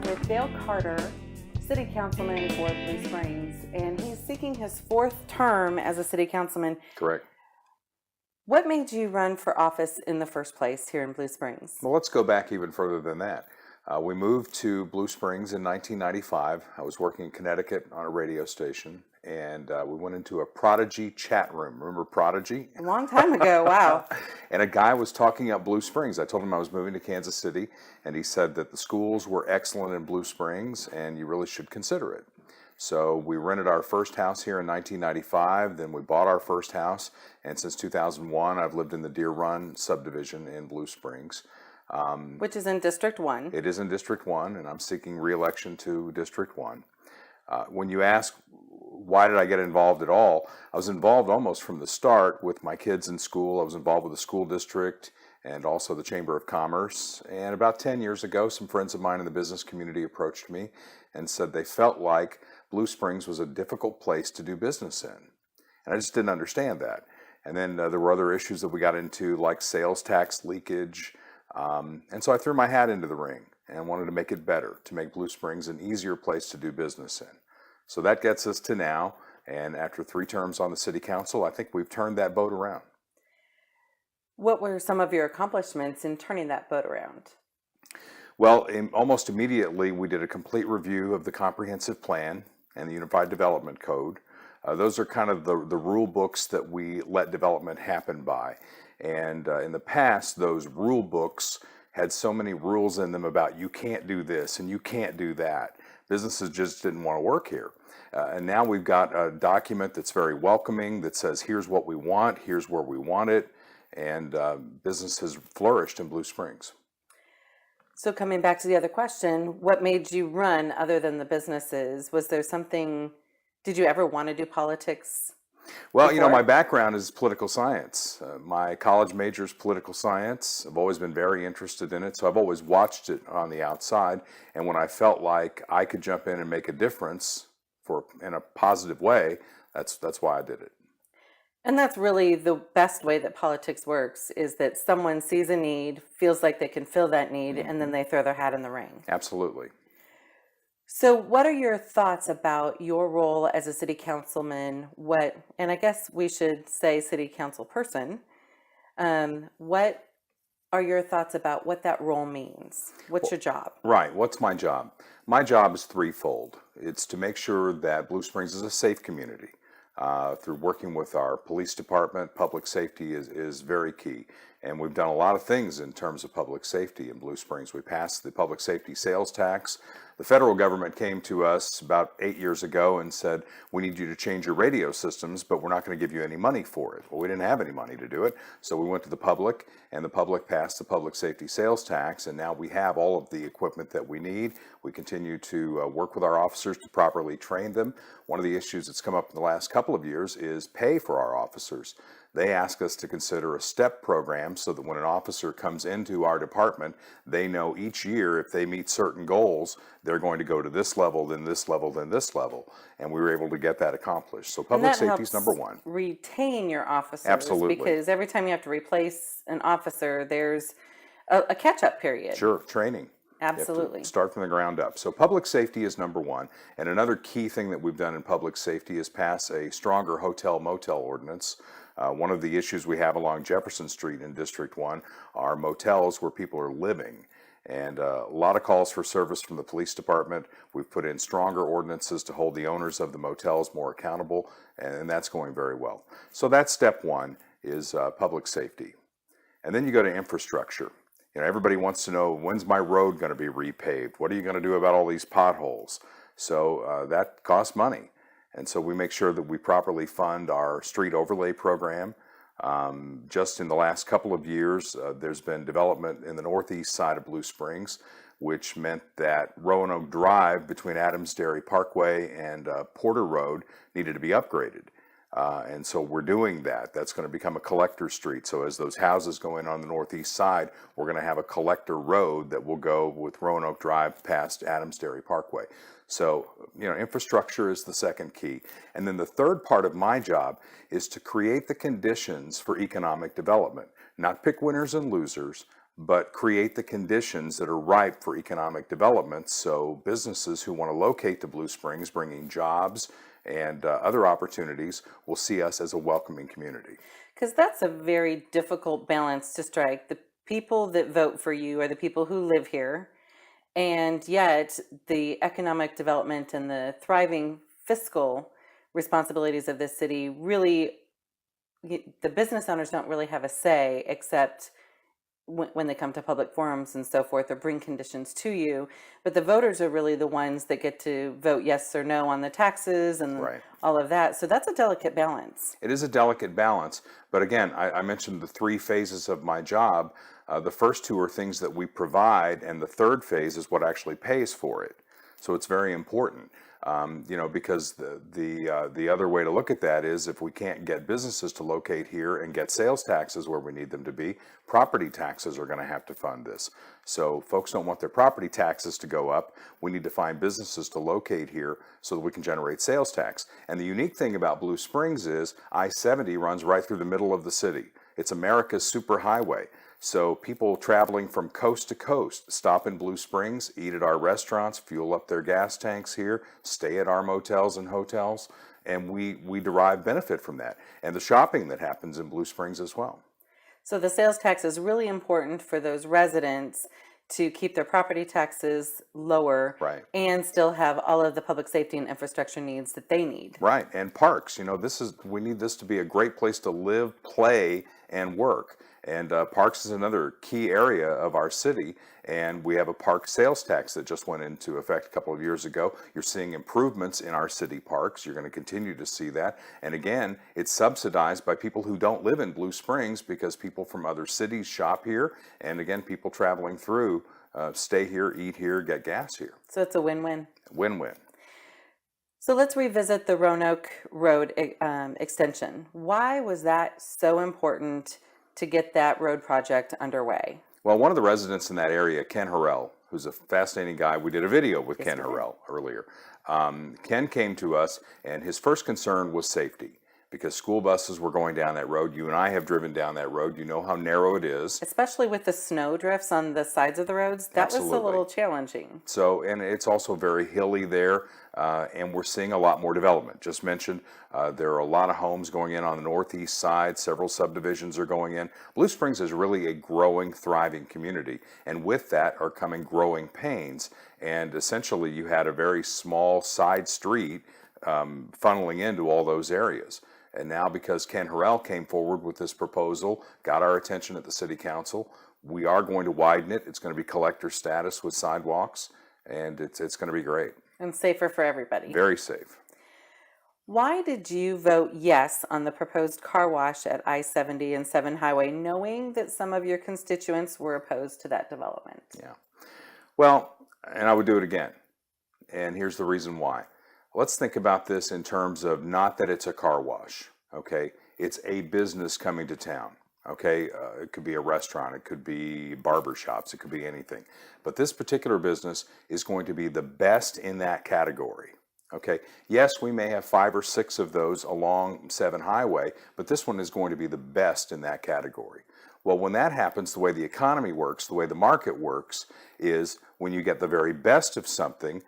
with Dale Carter, City Councilman for Blue Springs, and he's seeking his fourth term as a City Councilman. Correct. What made you run for office in the first place here in Blue Springs? Well, let's go back even further than that. We moved to Blue Springs in 1995. I was working in Connecticut on a radio station, and we went into a Prodigy chat room. Remember Prodigy? A long time ago, wow. And a guy was talking up Blue Springs. I told him I was moving to Kansas City, and he said that the schools were excellent in Blue Springs, and you really should consider it. So we rented our first house here in 1995, then we bought our first house, and since 2001, I've lived in the Deer Run subdivision in Blue Springs. Which is in District 1. It is in District 1, and I'm seeking re-election to District 1. When you ask, why did I get involved at all? I was involved almost from the start with my kids in school. I was involved with the school district and also the Chamber of Commerce. And about 10 years ago, some friends of mine in the business community approached me and said they felt like Blue Springs was a difficult place to do business in. And I just didn't understand that. And then there were other issues that we got into, like sales tax leakage. And so I threw my hat into the ring and wanted to make it better, to make Blue Springs an easier place to do business in. So that gets us to now, and after 3 terms on the City Council, I think we've turned that boat around. What were some of your accomplishments in turning that boat around? Well, almost immediately, we did a complete review of the comprehensive plan and the Unified Development Code. Those are kind of the rule books that we let development happen by. And in the past, those rule books had so many rules in them about you can't do this and you can't do that. Businesses just didn't want to work here. And now we've got a document that's very welcoming that says, here's what we want, here's where we want it, and business has flourished in Blue Springs. So coming back to the other question, what made you run other than the businesses? Was there something, did you ever want to do politics? Well, you know, my background is political science. My college major is political science. I've always been very interested in it, so I've always watched it on the outside. And when I felt like I could jump in and make a difference in a positive way, that's why I did it. And that's really the best way that politics works, is that someone sees a need, feels like they can fill that need, and then they throw their hat in the ring. Absolutely. So what are your thoughts about your role as a city councilman? And I guess we should say city council person. What are your thoughts about what that role means? What's your job? Right. What's my job? My job is threefold. It's to make sure that Blue Springs is a safe community. Through working with our police department, public safety is very key. And we've done a lot of things in terms of public safety in Blue Springs. We passed the public safety sales tax. The federal government came to us about 8 years ago and said, we need you to change your radio systems, but we're not going to give you any money for it. Well, we didn't have any money to do it, so we went to the public, and the public passed the public safety sales tax, and now we have all of the equipment that we need. We continue to work with our officers to properly train them. One of the issues that's come up in the last couple of years is pay for our officers. They ask us to consider a STEP program so that when an officer comes into our department, they know each year if they meet certain goals, they're going to go to this level, then this level, then this level. And we were able to get that accomplished. So public safety is number one. Retain your officers. Absolutely. Because every time you have to replace an officer, there's a catch-up period. Sure, training. Absolutely. Start from the ground up. So public safety is number one. And another key thing that we've done in public safety is pass a stronger hotel-motel ordinance. One of the issues we have along Jefferson Street in District 1 are motels where people are living. And a lot of calls for service from the police department. We've put in stronger ordinances to hold the owners of the motels more accountable, and that's going very well. So that's step one, is public safety. And then you go to infrastructure. You know, everybody wants to know, when's my road going to be repaved? What are you going to do about all these potholes? So that costs money. And so we make sure that we properly fund our street overlay program. Just in the last couple of years, there's been development in the northeast side of Blue Springs, which meant that Roanoke Drive between Adams Dairy Parkway and Porter Road needed to be upgraded. And so we're doing that. That's going to become a collector street. So as those houses go in on the northeast side, we're going to have a collector road that will go with Roanoke Drive past Adams Dairy Parkway. So, you know, infrastructure is the second key. And then the third part of my job is to create the conditions for economic development, not pick winners and losers, but create the conditions that are ripe for economic development so businesses who want to locate to Blue Springs, bringing jobs and other opportunities, will see us as a welcoming community. Because that's a very difficult balance to strike. The people that vote for you are the people who live here, and yet the economic development and the thriving fiscal responsibilities of this city really, the business owners don't really have a say except when they come to public forums and so forth or bring conditions to you. But the voters are really the ones that get to vote yes or no on the taxes and Right. all of that. So that's a delicate balance. It is a delicate balance, but again, I mentioned the three phases of my job. The first two are things that we provide, and the third phase is what actually pays for it. So it's very important, because the other way to look at that is if we can't get businesses to locate here and get sales taxes where we need them to be, property taxes are going to have to fund this. So folks don't want their property taxes to go up. We need to find businesses to locate here so that we can generate sales tax. And the unique thing about Blue Springs is I-70 runs right through the middle of the city. It's America's superhighway. So people traveling from coast to coast stop in Blue Springs, eat at our restaurants, fuel up their gas tanks here, stay at our motels and hotels, and we derive benefit from that. And the shopping that happens in Blue Springs as well. So the sales tax is really important for those residents to keep their property taxes lower, Right. and still have all of the public safety and infrastructure needs that they need. Right, and parks, we need this to be a great place to live, play, and work. And parks is another key area of our city, and we have a park sales tax that just went into effect a couple of years ago. You're seeing improvements in our city parks. You're going to continue to see that. And again, it's subsidized by people who don't live in Blue Springs because people from other cities shop here. And again, people traveling through stay here, eat here, get gas here. So it's a win-win. Win-win. So let's revisit the Roanoke Road extension. Why was that so important to get that road project underway? Well, one of the residents in that area, Ken Harrell, who's a fascinating guy, we did a video with Ken we did. Harrell earlier. Ken came to us, and his first concern was safety, because school buses were going down that road. You and I have driven down that road. You know how narrow it is. Especially with the snow drifts on the sides of the roads, that was a Absolutely. little challenging. So, and it's also very hilly there, and we're seeing a lot more development. Just mentioned, there are a lot of homes going in on the northeast side. Several subdivisions are going in. Blue Springs is really a growing, thriving community, and with that are coming growing pains. And essentially, you had a very small side street funneling into all those areas. And now, because Ken Harrell came forward with this proposal, got our attention at the City Council, we are going to widen it. It's going to be collector status with sidewalks, and it's going to be great. And safer for everybody. Very safe. Why did you vote yes on the proposed car wash at I-70 and 7 Highway, knowing that some of your constituents were opposed to that development? Yeah. Well, and I would do it again. And here's the reason why. Let's think about this in terms of not that it's a car wash, okay? It's a business coming to town, okay? It could be a restaurant, it could be barber shops, it could be anything. But this particular business is going to be the best in that category, okay? Yes, we may have 5 or 6 of those along 7 Highway, but this one is going to be the best in that category. Well, when that happens, the way the economy works, the way the market works, is when you get the very best of something,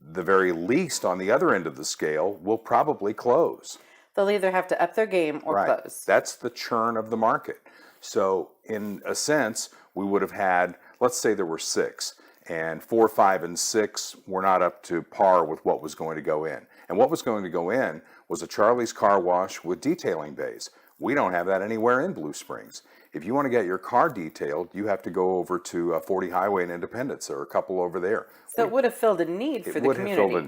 the very least on the other end of the scale will probably close. They'll either have to up their game or Right. close. That's the churn of the market. So in a sense, we would have had, let's say there were 6, and 4, 5, and 6 were not up to par with what was going to go in. And what was going to go in was a Charlie's Car Wash with detailing bays. We don't have that anywhere in Blue Springs. If you want to get your car detailed, you have to go over to 40 Highway in Independence. There are a couple over there. So it would have filled a need for the It would have community. filled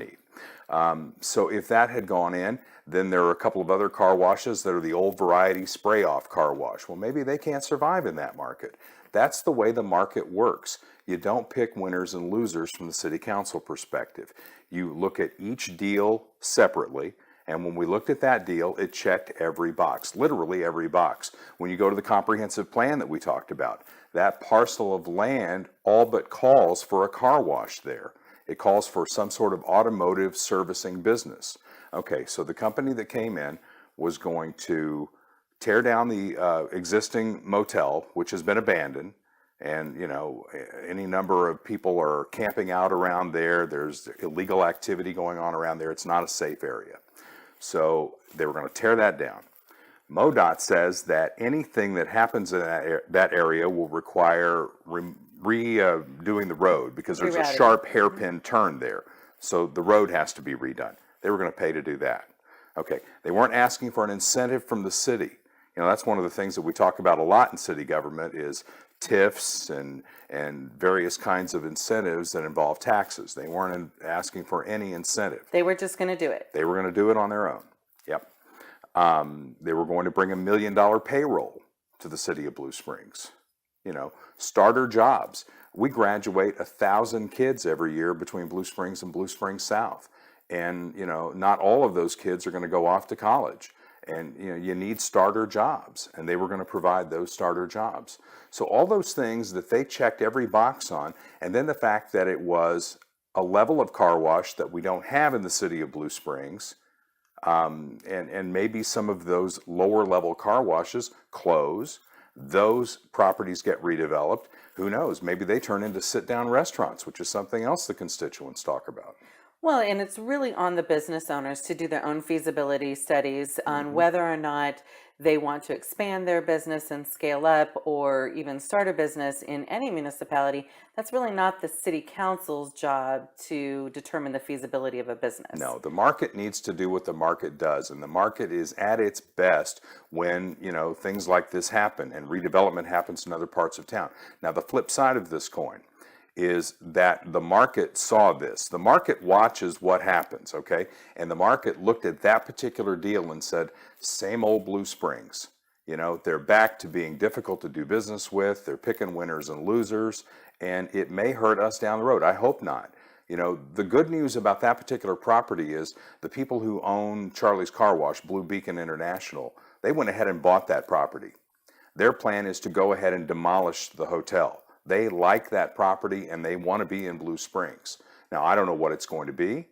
a need. So if that had gone in, then there are a couple of other car washes that are the old variety spray-off car wash. Well, maybe they can't survive in that market. That's the way the market works. You don't pick winners and losers from the City Council perspective. You look at each deal separately. And when we looked at that deal, it checked every box, literally every box. When you go to the comprehensive plan that we talked about, that parcel of land all but calls for a car wash there. It calls for some sort of automotive servicing business. Okay, so the company that came in was going to tear down the existing motel, which has been abandoned, And, any number of people are camping out around there. There's illegal activity going on around there. It's not a safe area. So they were going to tear that down. MoDOT says that anything that happens in that area will require redoing the road because there's a Rerouting. sharp hairpin turn there. So the road has to be redone. They were going to pay to do that. Okay, they weren't asking for an incentive from the city. That's one of the things that we talk about a lot in city government is TIFs and various kinds of incentives that involve taxes. They weren't asking for any incentive. They were just going to do it. They were going to do it on their own. Yep. They were going to bring $1 million payroll to the city of Blue Springs. Starter jobs. We graduate 1,000 kids every year between Blue Springs and Blue Springs South. And, not all of those kids are going to go off to college. And, you need starter jobs. And they were going to provide those starter jobs. So all those things that they checked every box on. And then the fact that it was a level of car wash that we don't have in the city of Blue Springs. And maybe some of those lower level car washes close. Those properties get redeveloped. Who knows? Maybe they turn into sit-down restaurants, which is something else the constituents talk about. Well, and it's really on the business owners to do their own feasibility studies on whether or not they want to expand their business and scale up or even start a business in any municipality. That's really not the city council's job to determine the feasibility of a business. No, the market needs to do what the market does, and the market is at its best when, things like this happen and redevelopment happens in other parts of town. Now, the flip side of this coin is that the market saw this. The market watches what happens, okay? And the market looked at that particular deal and said, same old Blue Springs. They're back to being difficult to do business with. They're picking winners and losers, and it may hurt us down the road. I hope not. The good news about that particular property is the people who own Charlie's Car Wash, Blue Beacon International, they went ahead and bought that property. Their plan is to go ahead and demolish the hotel. They like that property and they want to be in Blue Springs. Now, I don't know what it's going to be.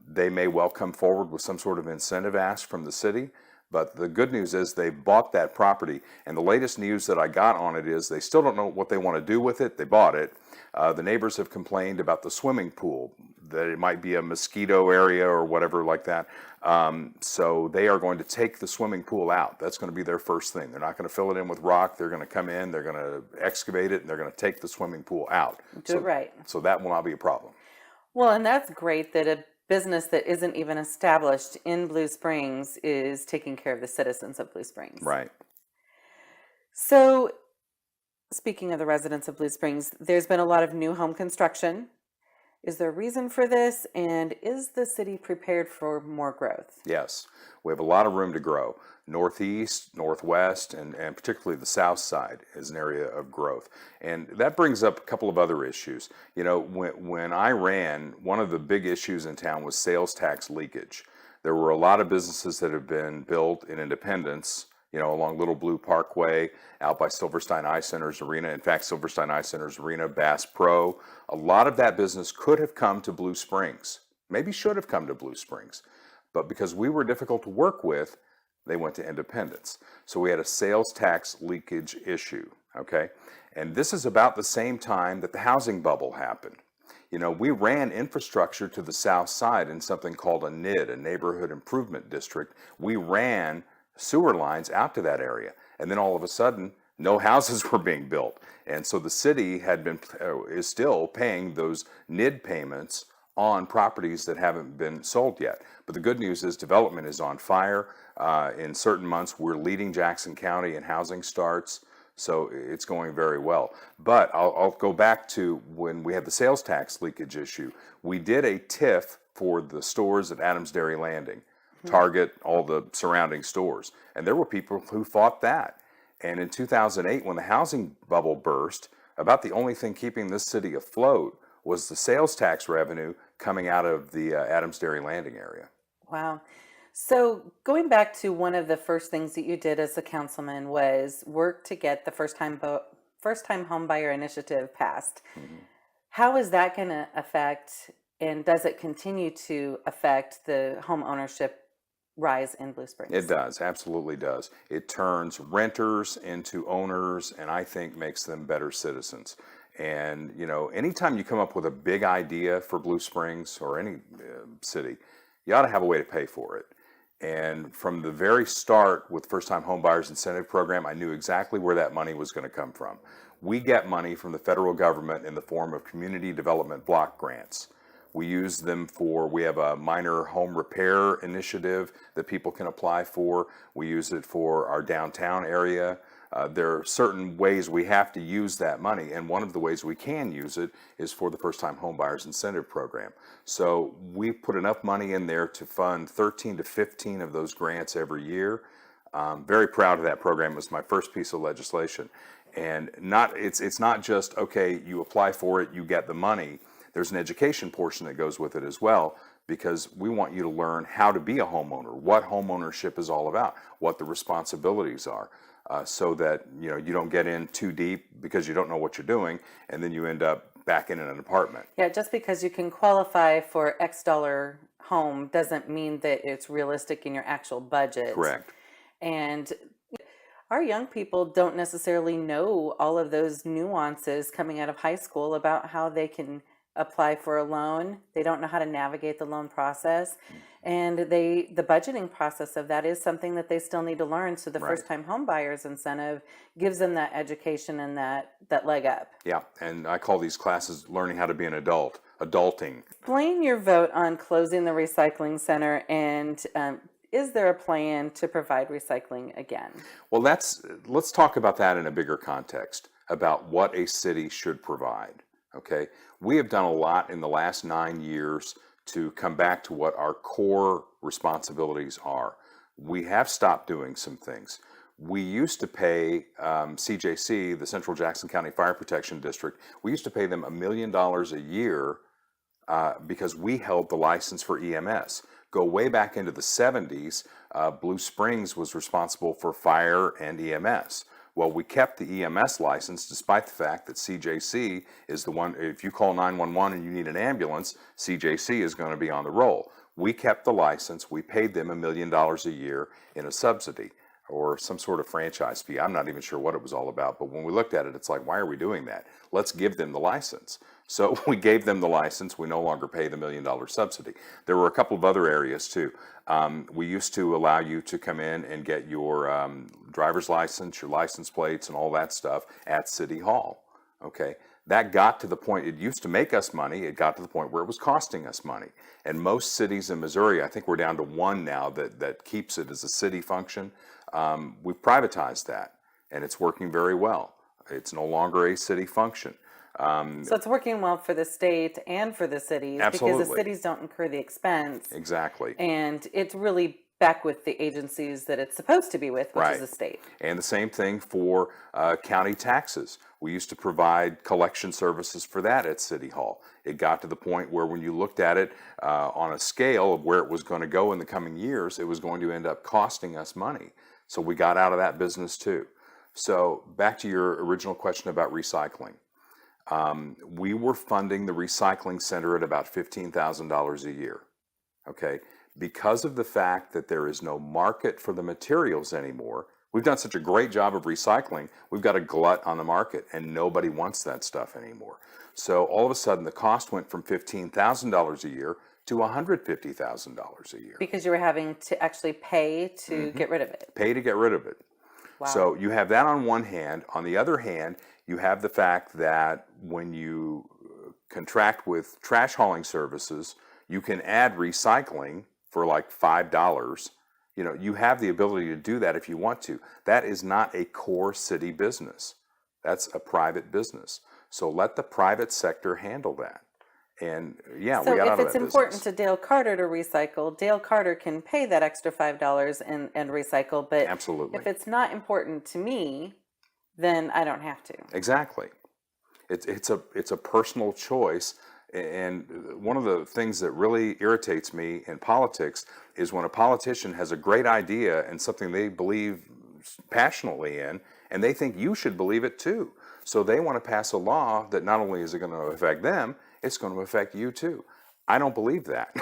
They may well come forward with some sort of incentive ask from the city, but the good news is they bought that property. And the latest news that I got on it is they still don't know what they want to do with it. They bought it. The neighbors have complained about the swimming pool, that it might be a mosquito area or whatever like that. So they are going to take the swimming pool out. That's going to be their first thing. They're not going to fill it in with rock. They're going to come in, they're going to excavate it, and they're going to take the swimming pool out. Do it right. So that will not be a problem. Well, and that's great that a business that isn't even established in Blue Springs is taking care of the citizens of Blue Springs. Right. So, speaking of the residents of Blue Springs, there's been a lot of new home construction. Is there a reason for this? And is the city prepared for more growth? Yes, we have a lot of room to grow. Northeast, northwest, and particularly the south side is an area of growth. And that brings up a couple of other issues. When I ran, one of the big issues in town was sales tax leakage. There were a lot of businesses that have been built in Independence, along Little Blue Parkway, out by Silverstein Eye Center's arena. In fact, Silverstein Eye Center's arena, Bass Pro, a lot of that business could have come to Blue Springs, maybe should have come to Blue Springs. But because we were difficult to work with, they went to Independence. So we had a sales tax leakage issue, okay? And this is about the same time that the housing bubble happened. We ran infrastructure to the south side in something called a NID, a Neighborhood Improvement District. We ran sewer lines out to that area. And then all of a sudden, no houses were being built. And so the city is still paying those NID payments on properties that haven't been sold yet. But the good news is development is on fire. In certain months, we're leading Jackson County in housing starts. So it's going very well. But I'll go back to when we had the sales tax leakage issue. We did a TIF for the stores at Adams Dairy Landing, Target, all the surrounding stores. And there were people who fought that. And in 2008, when the housing bubble burst, about the only thing keeping this city afloat was the sales tax revenue coming out of the Adams Dairy Landing area. Wow. So going back to one of the first things that you did as a councilman was work to get the first time home buyer initiative passed. How is that going to affect, and does it continue to affect the home ownership rise in Blue Springs. It does, absolutely does. It turns renters into owners, and I think makes them better citizens. And, you know, anytime you come up with a big idea for Blue Springs or any city, you ought to have a way to pay for it. And from the very start with First-Time Homebuyers Incentive Program, I knew exactly where that money was going to come from. We get money from the federal government in the form of community development block grants. We use them for, we have a minor home repair initiative that people can apply for. We use it for our downtown area. There are certain ways we have to use that money, and one of the ways we can use it is for the First-Time Homebuyers Incentive Program. So we put enough money in there to fund 13 to 15 of those grants every year. Very proud of that program. It was my first piece of legislation. And it's not just, okay, you apply for it, you get the money. There's an education portion that goes with it as well, because we want you to learn how to be a homeowner, what homeownership is all about, what the responsibilities are, so that you know you don't get in too deep because you don't know what you're doing, and then you end up back in an apartment. Yeah, just because you can qualify for X dollar home doesn't mean that it's realistic in your actual budget. Correct. And our young people don't necessarily know all of those nuances coming out of high school about how they can apply for a loan. They don't know how to navigate the loan process. And the budgeting process of that is something that they still need to learn. So the Right. first-time home buyers incentive gives them that education and that leg up. Yeah, and I call these classes learning how to be an adult, adulting. Explain your vote on closing the recycling center, and is there a plan to provide recycling again? Well, let's talk about that in a bigger context about what a city should provide. Okay, we have done a lot in the last 9 years to come back to what our core responsibilities are. We have stopped doing some things. We used to pay CJC, the Central Jackson County Fire Protection District, we used to pay them $1 million a year because we held the license for EMS. Go way back into the 70s, Blue Springs was responsible for fire and EMS. Well, we kept the EMS license despite the fact that CJC is the one, if you call 911 and you need an ambulance, CJC is going to be on the roll. We kept the license, we paid them $1 million a year in a subsidy or some sort of franchise fee. I'm not even sure what it was all about, but when we looked at it, it's like, why are we doing that? Let's give them the license. So we gave them the license. We no longer pay the $1 million subsidy. There were a couple of other areas too. We used to allow you to come in and get your driver's license, your license plates, and all that stuff at City Hall. Okay, that got to the point, it used to make us money, it got to the point where it was costing us money. And most cities in Missouri, I think we're down to one now that keeps it as a city function. We've privatized that, and it's working very well. It's no longer a city function. So it's working well for the state and for the cities because the Absolutely. cities don't incur the expense. Exactly. And it's really back with the agencies that it's supposed to be with, which Right. is the state. And the same thing for county taxes. We used to provide collection services for that at City Hall. It got to the point where when you looked at it on a scale of where it was going to go in the coming years, it was going to end up costing us money. So we got out of that business too. So back to your original question about recycling. We were funding the recycling center at about $15,000 a year. Okay, because of the fact that there is no market for the materials anymore, we've done such a great job of recycling, we've got a glut on the market and nobody wants that stuff anymore. So all of a sudden the cost went from $15,000 a year to $150,000 a year. Because you were having to actually pay to get rid of it. Pay to get rid of it. Wow. So you have that on one hand. On the other hand, you have the fact that when you contract with trash hauling services, you can add recycling for like $5. You know, you have the ability to do that if you want to. That is not a core city business. That's a private business. So let the private sector handle that. And yeah, So we got if out of it's that important business. to Dale Carter to recycle, Dale Carter can pay that extra $5 and recycle. But Absolutely. if it's not important to me, then I don't have to. Exactly. It's a personal choice. And one of the things that really irritates me in politics is when a politician has a great idea and something they believe passionately in, and they think you should believe it too. So they want to pass a law that not only is it going to affect them, it's going to affect you too. I don't believe that.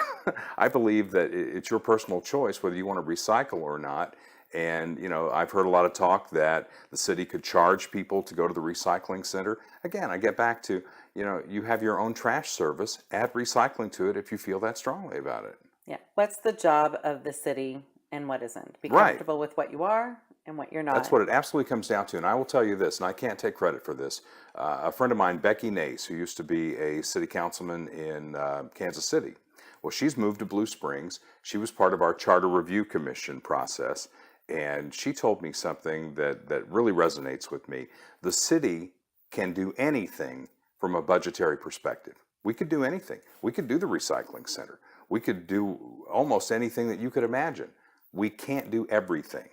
I believe that it's your personal choice whether you want to recycle or not. And, I've heard a lot of talk that the city could charge people to go to the recycling center. Again, I get back to, you have your own trash service, add recycling to it if you feel that strongly about it. Yeah. What's the job of the city and what isn't? Be Right. comfortable with what you are and what you're not. That's what it absolutely comes down to. And I will tell you this, and I can't take credit for this. A friend of mine, Becky Nace, who used to be a city councilman in Kansas City, well, she's moved to Blue Springs. She was part of our Charter Review Commission process. And she told me something that really resonates with me. The city can do anything from a budgetary perspective. We could do anything. We could do the recycling center. We could do almost anything that you could imagine. We can't do everything.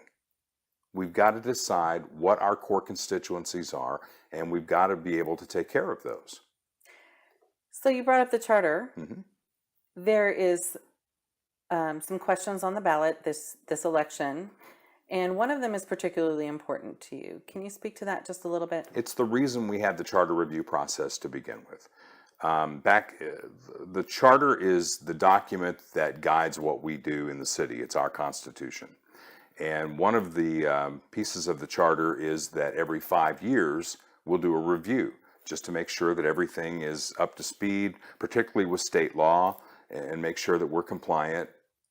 We've got to decide what our core constituencies are, and we've got to be able to take care of those. So you brought up the charter. Mhm. There is some questions on the ballot this election, and one of them is particularly important to you. Can you speak to that just a little bit? It's the reason we had the charter review process to begin with. The charter is the document that guides what we do in the city. It's our constitution. And one of the pieces of the charter is that every 5 years we'll do a review just to make sure that everything is up to speed, particularly with state law, and make sure that we're compliant.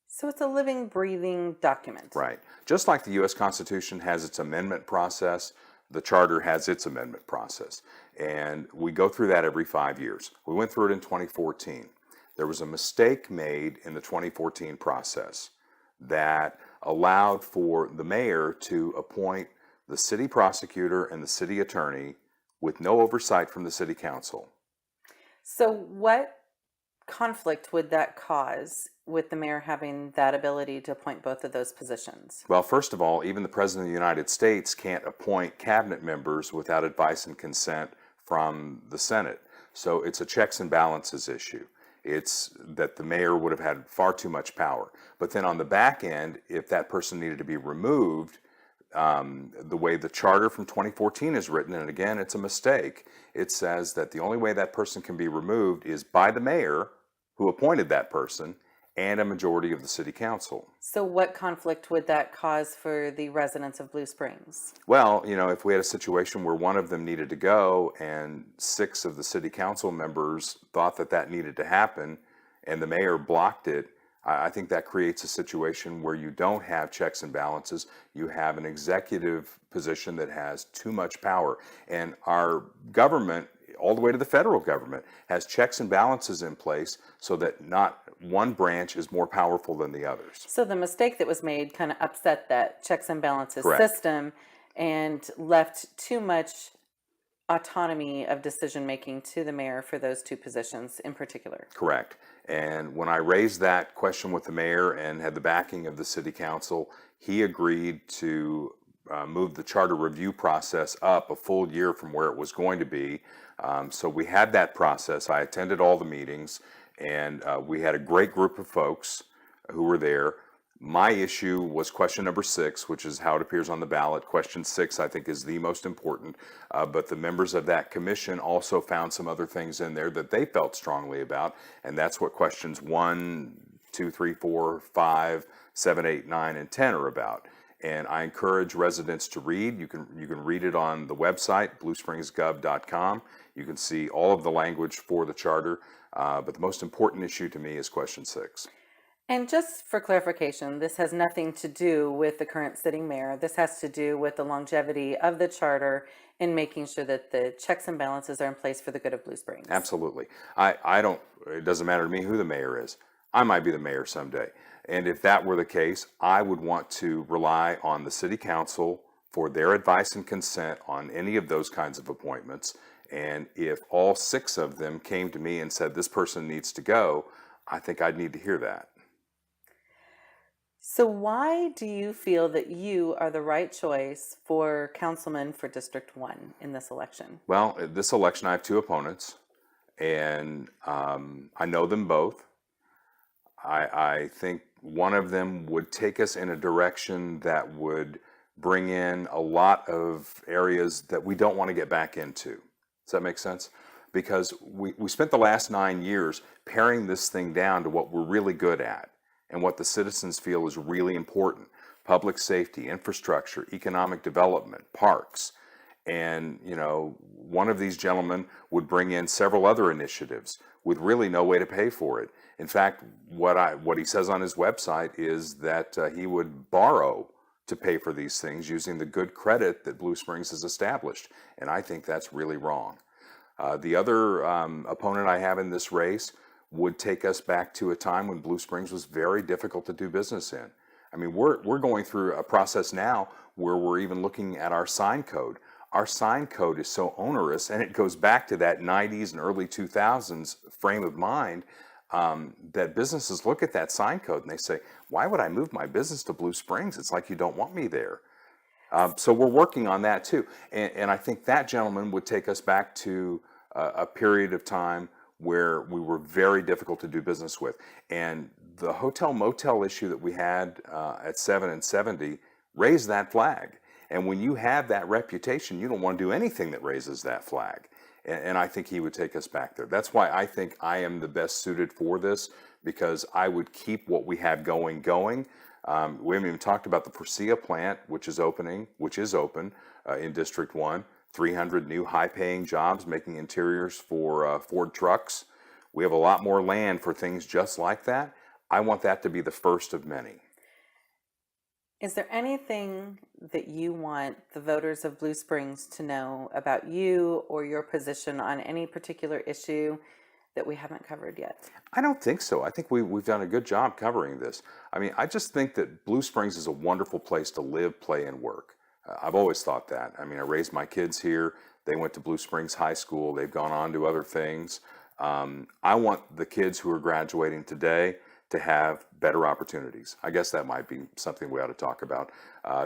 So it's a living, breathing document. Right. Just like the U.S. Constitution has its amendment process, the charter has its amendment process. And we go through that every 5 years. We went through it in 2014. There was a mistake made in the 2014 process that allowed for the mayor to appoint the city prosecutor and the city attorney with no oversight from the city council. So what conflict would that cause with the mayor having that ability to appoint both of those positions? Well, first of all, even the President of the United States can't appoint cabinet members without advice and consent from the Senate. So it's a checks and balances issue. It's that the mayor would have had far too much power. But then on the back end, if that person needed to be removed, the way the charter from 2014 is written, and again, it's a mistake, it says that the only way that person can be removed is by the mayor who appointed that person and a majority of the city council. So what conflict would that cause for the residents of Blue Springs? Well, if we had a situation where one of them needed to go and 6 of the city council members thought that needed to happen and the mayor blocked it, I think that creates a situation where you don't have checks and balances. You have an executive position that has too much power. And our government, all the way to the federal government, has checks and balances in place so that not one branch is more powerful than the others. So the mistake that was made kind of upset that checks and balances Correct. system and left too much autonomy of decision making to the mayor for those 2 positions in particular. Correct. And when I raised that question with the mayor and had the backing of the city council, he agreed to move the charter review process up a full year from where it was going to be. So we had that process. I attended all the meetings, and we had a great group of folks who were there. My issue was question number 6, which is how it appears on the ballot. Question 6, I think, is the most important. But the members of that commission also found some other things in there that they felt strongly about. And that's what questions 1, 2, 3, 4, 5, 7, 8, 9, and 10 are about. And I encourage residents to read. You can read it on the website, bluespringsgov.com. You can see all of the language for the charter. But the most important issue to me is question 6. And just for clarification, this has nothing to do with the current sitting mayor. This has to do with the longevity of the charter and making sure that the checks and balances are in place for the good of Blue Springs. Absolutely. It doesn't matter to me who the mayor is. I might be the mayor someday. And if that were the case, I would want to rely on the city council for their advice and consent on any of those kinds of appointments. And if all 6 of them came to me and said, this person needs to go, I think I'd need to hear that. So why do you feel that you are the right choice for councilman for District 1 in this election? Well, this election I have 2 opponents, and I know them both. I think one of them would take us in a direction that would bring in a lot of areas that we don't want to get back into. Does that make sense? because we spent the last 9 years paring this thing down to what we're really good at and what the citizens feel is really important: public safety, infrastructure, economic development, parks. And, one of these gentlemen would bring in several other initiatives with really no way to pay for it. In fact, what he says on his website is that he would borrow to pay for these things using the good credit that Blue Springs has established. And I think that's really wrong. The other opponent I have in this race would take us back to a time when Blue Springs was very difficult to do business in. I mean, we're going through a process now where we're even looking at our sign code. Our sign code is so onerous, and it goes back to that 90s and early 2000s frame of mind, that businesses look at that sign code and they say, why would I move my business to Blue Springs? It's like you don't want me there. So we're working on that too. And I think that gentleman would take us back to a period of time where we were very difficult to do business with. And the hotel motel issue that we had at 7 and 70 raised that flag. And when you have that reputation, you don't want to do anything that raises that flag. And I think he would take us back there. That's why I think I am the best suited for this, because I would keep what we have going. We haven't even talked about the Persea plant, which is open in District 1. 300 new high-paying jobs making interiors for Ford trucks. We have a lot more land for things just like that. I want that to be the first of many. Is there anything that you want the voters of Blue Springs to know about you or your position on any particular issue that we haven't covered yet? I don't think so. I think we've done a good job covering this. I mean, I just think that Blue Springs is a wonderful place to live, play, and work. I've always thought that. I mean, I raised my kids here. They went to Blue Springs High School. They've gone on to other things. I want the kids who are graduating today to have better opportunities. I guess that might be something we ought to talk about.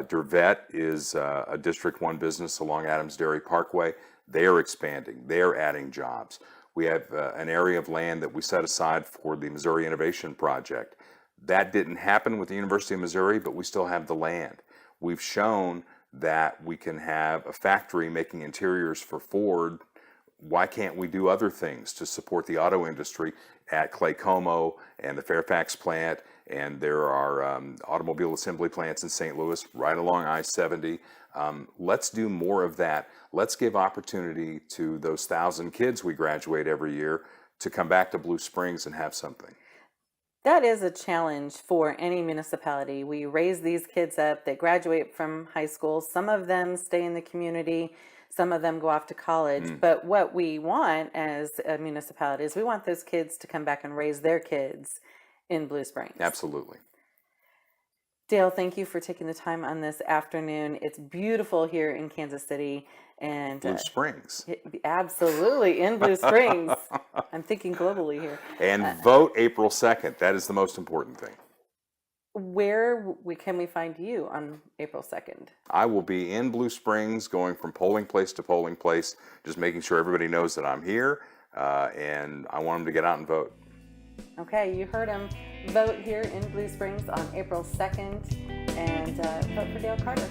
Dervet is a District 1 business along Adams Dairy Parkway. They are expanding. They are adding jobs. We have an area of land that we set aside for the Missouri Innovation Project. That didn't happen with the University of Missouri, but we still have the land. We've shown that we can have a factory making interiors for Ford. Why can't we do other things to support the auto industry at Clay Como and the Fairfax plant? And there are automobile assembly plants in St. Louis right along I-70. Let's do more of that. Let's give opportunity to those 1,000 kids we graduate every year to come back to Blue Springs and have something. That is a challenge for any municipality. We raise these kids up, they graduate from high school. Some of them stay in the community, some of them go off to college. But what we want as a municipality is we want those kids to come back and raise their kids in Blue Springs. Absolutely. Dale, thank you for taking the time on this afternoon. It's beautiful here in Kansas City. And Blue Springs. Absolutely, in Blue Springs. I'm thinking globally here. And vote April 2nd. That is the most important thing. Where can we find you on April 2nd? I will be in Blue Springs, going from polling place to polling place, just making sure everybody knows that I'm here, and I want them to get out and vote. Okay, you heard him. Vote here in Blue Springs on April 2nd, and vote for Dale Carter.